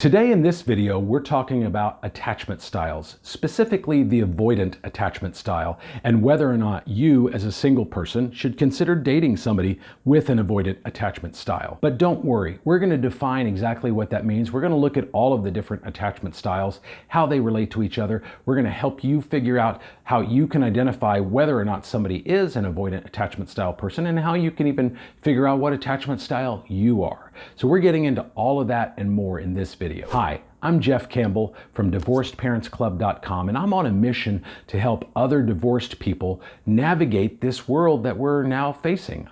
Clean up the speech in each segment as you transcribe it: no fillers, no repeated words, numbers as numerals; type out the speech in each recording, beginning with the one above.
Today in this video, we're talking about attachment styles, specifically the avoidant attachment style, and whether or not you as a single person should consider dating somebody with an avoidant attachment style. But don't worry, we're going to define exactly what that means. We're going to look at all of the different attachment styles, how they relate to each other. We're going to help you figure out how you can identify whether or not somebody is an avoidant attachment style person and how you can even figure out what attachment style you are. So we're getting into all of that and more in this video. Hi, I'm Jeff Campbell from DivorcedParentsClub.com, and I'm on a mission to help other divorced people navigate this world that we're now facing.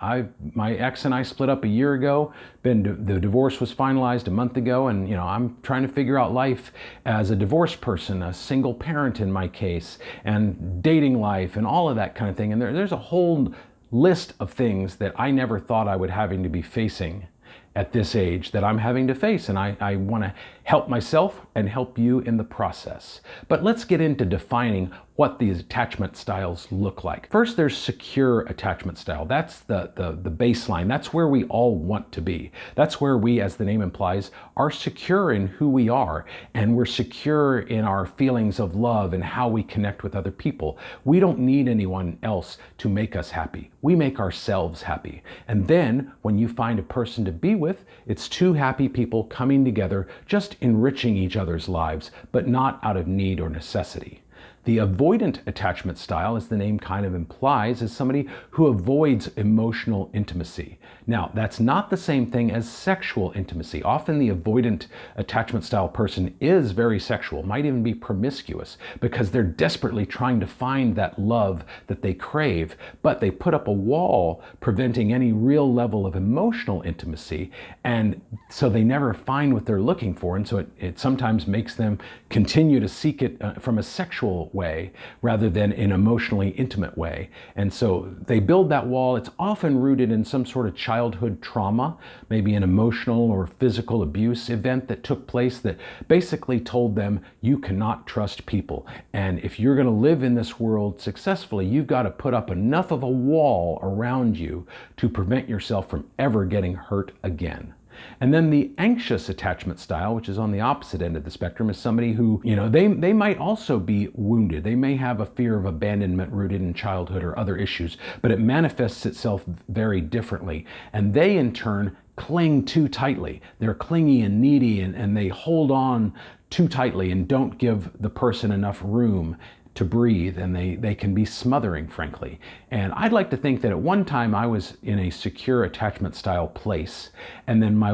My ex and I split up a year ago. The divorce was finalized a month ago, and I'm trying to figure out life as a divorced person, a single parent in my case, and dating life and all of that kind of thing. And there's a whole list of things that I never thought I would having to be facing at this age that I'm having to face, and I want to help myself and help you in the process. But let's get into defining what these attachment styles look like. First, there's secure attachment style. That's the baseline. That's where we all want to be. That's where we, as the name implies, are secure in who we are, and we're secure in our feelings of love and how we connect with other people. We don't need anyone else to make us happy. We make ourselves happy. And then when you find a person to be with, it's two happy people coming together, just enriching each other's lives, but not out of need or necessity. The avoidant attachment style, as the name kind of implies, is somebody who avoids emotional intimacy. Now, that's not the same thing as sexual intimacy. Often the avoidant attachment style person is very sexual, might even be promiscuous, because they're desperately trying to find that love that they crave, but they put up a wall preventing any real level of emotional intimacy, and so they never find what they're looking for, and so it sometimes makes them continue to seek it from a sexual way rather than an emotionally intimate way. And so they build that wall. It's often rooted in some sort of childhood trauma, maybe an emotional or physical abuse event that took place that basically told them you cannot trust people. And if you're going to live in this world successfully, you've got to put up enough of a wall around you to prevent yourself from ever getting hurt again. And then the anxious attachment style, which is on the opposite end of the spectrum, is somebody who, they might also be wounded. They may have a fear of abandonment rooted in childhood or other issues, but it manifests itself very differently. And they, in turn, cling too tightly. They're clingy and needy, and they hold on too tightly and don't give the person enough room to breathe, and they can be smothering, frankly. And I'd like to think that at one time I was in a secure attachment style place, and then my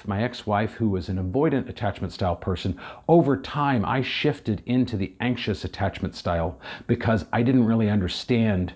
ex-wife, who was an avoidant attachment style person, over time I shifted into the anxious attachment style because I didn't really understand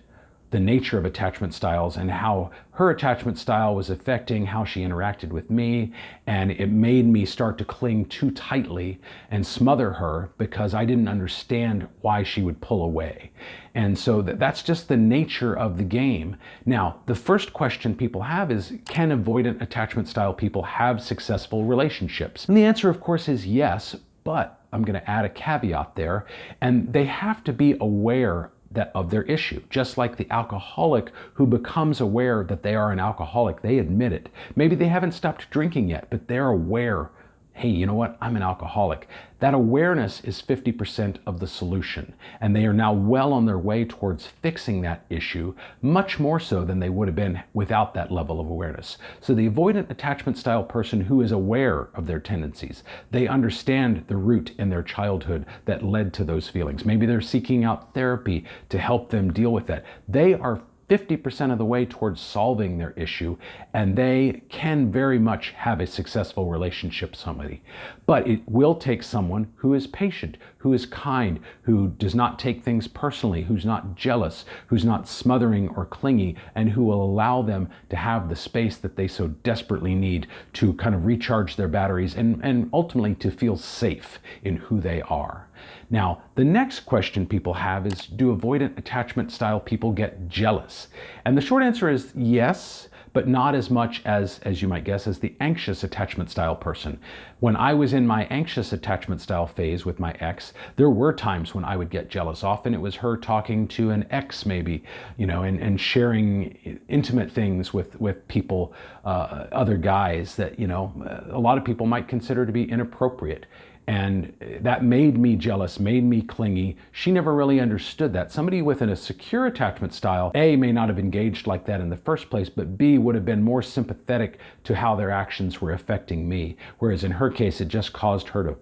the nature of attachment styles and how her attachment style was affecting how she interacted with me, and it made me start to cling too tightly and smother her because I didn't understand why she would pull away. And so that's just the nature of the game. Now, the first question people have is, can avoidant attachment style people have successful relationships? And the answer, of course, is yes, but I'm going to add a caveat there, and they have to be aware of their issue. Just like the alcoholic who becomes aware that they are an alcoholic, they admit it. Maybe they haven't stopped drinking yet, but they're aware, hey, you know what, I'm an alcoholic. That awareness is 50% of the solution, and they are now well on their way towards fixing that issue, much more so than they would have been without that level of awareness. So the avoidant attachment style person who is aware of their tendencies, they understand the root in their childhood that led to those feelings. Maybe they're seeking out therapy to help them deal with that. They are 50% of the way towards solving their issue, and they can very much have a successful relationship with somebody. But it will take someone who is patient, who is kind, who does not take things personally, who's not jealous, who's not smothering or clingy, and who will allow them to have the space that they so desperately need to kind of recharge their batteries and ultimately to feel safe in who they are. Now, the next question people have is, do avoidant attachment style people get jealous? And the short answer is yes, but not as much as you might guess, as the anxious attachment style person. When I was in my anxious attachment style phase with my ex, there were times when I would get jealous. Often it was her talking to an ex maybe, and sharing intimate things with people, other guys that, a lot of people might consider to be inappropriate. And that made me jealous, made me clingy. She never really understood that. Somebody within a secure attachment style, A, may not have engaged like that in the first place, but B, would have been more sympathetic to how their actions were affecting me. Whereas in her case, it just caused her to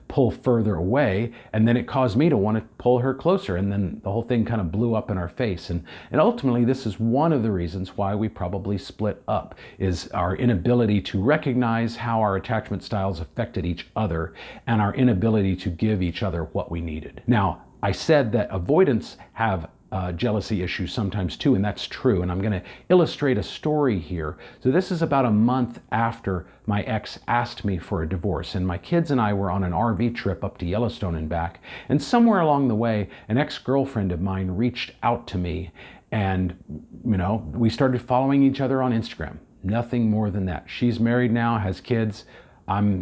pull further away, and then it caused me to want to pull her closer, and then the whole thing kind of blew up in our face. And ultimately, this is one of the reasons why we probably split up, is our inability to recognize how our attachment styles affected each other and our inability to give each other what we needed. Now, I said that avoidants have jealousy issues sometimes too, and that's true. And I'm going to illustrate a story here. So this is about a month after my ex asked me for a divorce, and my kids and I were on an RV trip up to Yellowstone and back. And somewhere along the way, an ex-girlfriend of mine reached out to me, and we started following each other on Instagram. Nothing more than that. She's married now, has kids. I'm,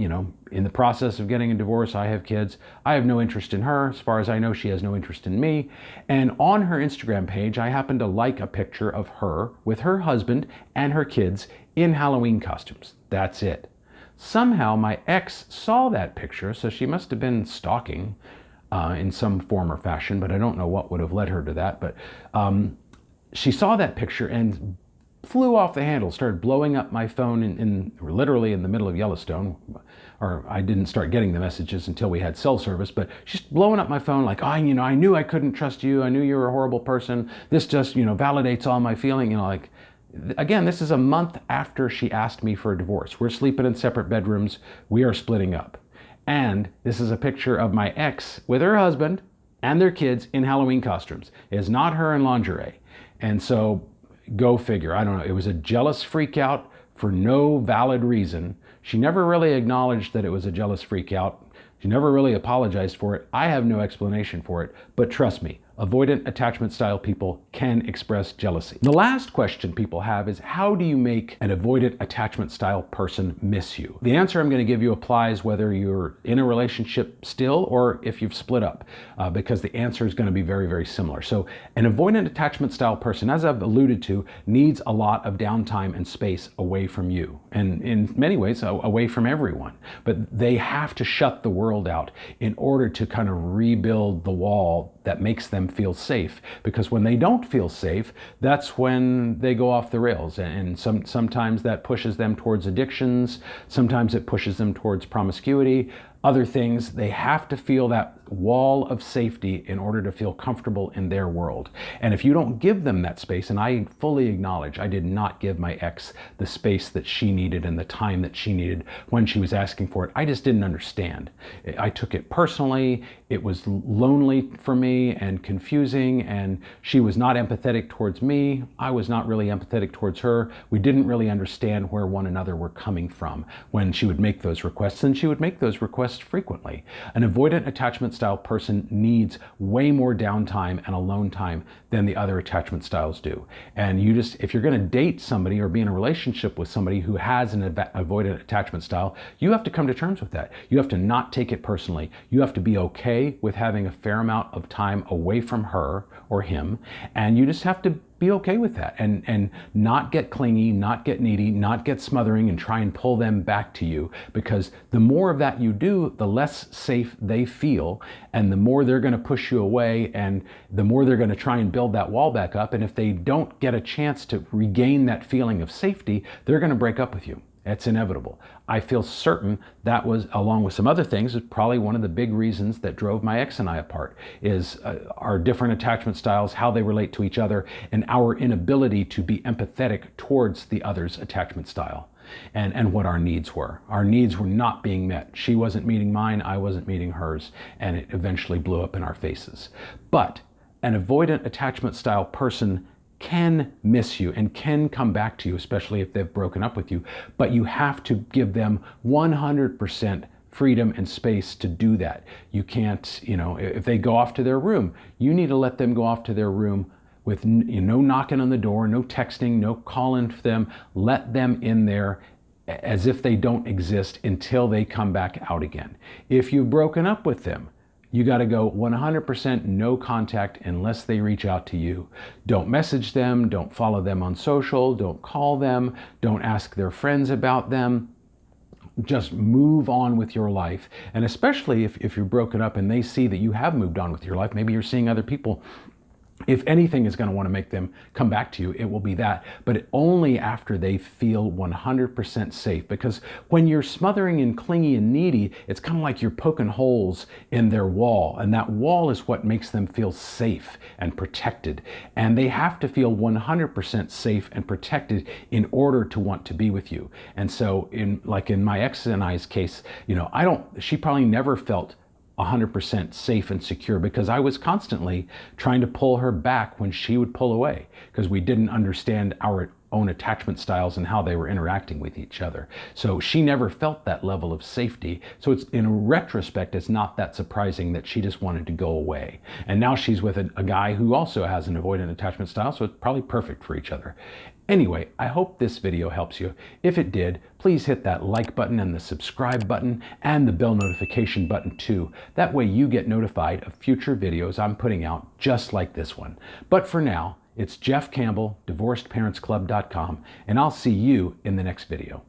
in the process of getting a divorce. I have kids. I have no interest in her. As far as I know, she has no interest in me. And on her Instagram page, I happened to like a picture of her with her husband and her kids in Halloween costumes. That's it. Somehow my ex saw that picture, so she must have been stalking in some form or fashion, but I don't know what would have led her to that. But she saw that picture and flew off the handle, started blowing up my phone literally in the middle of Yellowstone. Or I didn't start getting the messages until we had cell service, but she's blowing up my phone like, I knew I couldn't trust you. I knew you were a horrible person. This just, validates all my feeling. Again, this is a month after she asked me for a divorce. We're sleeping in separate bedrooms. We are splitting up. And this is a picture of my ex with her husband and their kids in Halloween costumes. It is not her in lingerie. And so, go figure. I don't know. It was a jealous freak out for no valid reason. She never really acknowledged that it was a jealous freak out. She never really apologized for it. I have no explanation for it, but trust me, avoidant attachment style people can express jealousy. The last question people have is, how do you make an avoidant attachment style person miss you? The answer I'm going to give you applies whether you're in a relationship still or if you've split up, because the answer is going to be very, very similar. So an avoidant attachment style person, as I've alluded to, needs a lot of downtime and space away from you, and in many ways away from everyone. But they have to shut the world out in order to kind of rebuild the wall that makes them feel safe, because when they don't feel safe, that's when they go off the rails, and sometimes that pushes them towards addictions, sometimes it pushes them towards promiscuity, other things. They have to feel that wall of safety in order to feel comfortable in their world. And if you don't give them that space, and I fully acknowledge I did not give my ex the space that she needed and the time that she needed when she was asking for it, I just didn't understand. I took it personally. It was lonely for me and confusing, and she was not empathetic towards me. I was not really empathetic towards her. We didn't really understand where one another were coming from when she would make those requests, and she would make those requests frequently. An avoidant attachment style person needs way more downtime and alone time than the other attachment styles do. And if you're going to date somebody or be in a relationship with somebody who has an avoidant attachment style, you have to come to terms with that. You have to not take it personally. You have to be okay with having a fair amount of time away from her or him, and you just have to be okay with that and not get clingy, not get needy, not get smothering and try and pull them back to you, because the more of that you do, the less safe they feel, and the more they're going to push you away, and the more they're going to try and build that wall back up. And if they don't get a chance to regain that feeling of safety, they're going to break up with you. It's inevitable. I feel certain that was, along with some other things, is probably one of the big reasons that drove my ex and I apart, is our different attachment styles, how they relate to each other, and our inability to be empathetic towards the other's attachment style, and what our needs were. Our needs were not being met. She wasn't meeting mine, I wasn't meeting hers, and it eventually blew up in our faces. But an avoidant attachment style person can miss you and can come back to you, especially if they've broken up with you, but you have to give them 100% freedom and space to do that. You can't, if they go off to their room, you need to let them go off to their room with no knocking on the door, no texting, no calling them. Let them in there as if they don't exist until they come back out again. If you've broken up with them, you got to go 100% no contact unless they reach out to you. Don't message them, don't follow them on social, don't call them, don't ask their friends about them. Just move on with your life. And especially if you're broken up and they see that you have moved on with your life, maybe you're seeing other people. If anything is going to want to make them come back to you, it will be that, but only after they feel 100% safe. Because when you're smothering and clingy and needy, it's kind of like you're poking holes in their wall, and that wall is what makes them feel safe and protected. And they have to feel 100% safe and protected in order to want to be with you. And so in my ex and I's case, she probably never felt 100% safe and secure because I was constantly trying to pull her back when she would pull away because we didn't understand our own attachment styles and how they were interacting with each other. So she never felt that level of safety. So it's, in retrospect, it's not that surprising that she just wanted to go away. And now she's with a guy who also has an avoidant attachment style, so it's probably perfect for each other. Anyway, I hope this video helps you. If it did, please hit that like button and the subscribe button and the bell notification button too. That way you get notified of future videos I'm putting out just like this one. But for now, it's Jeff Campbell, divorcedparentsclub.com, and I'll see you in the next video.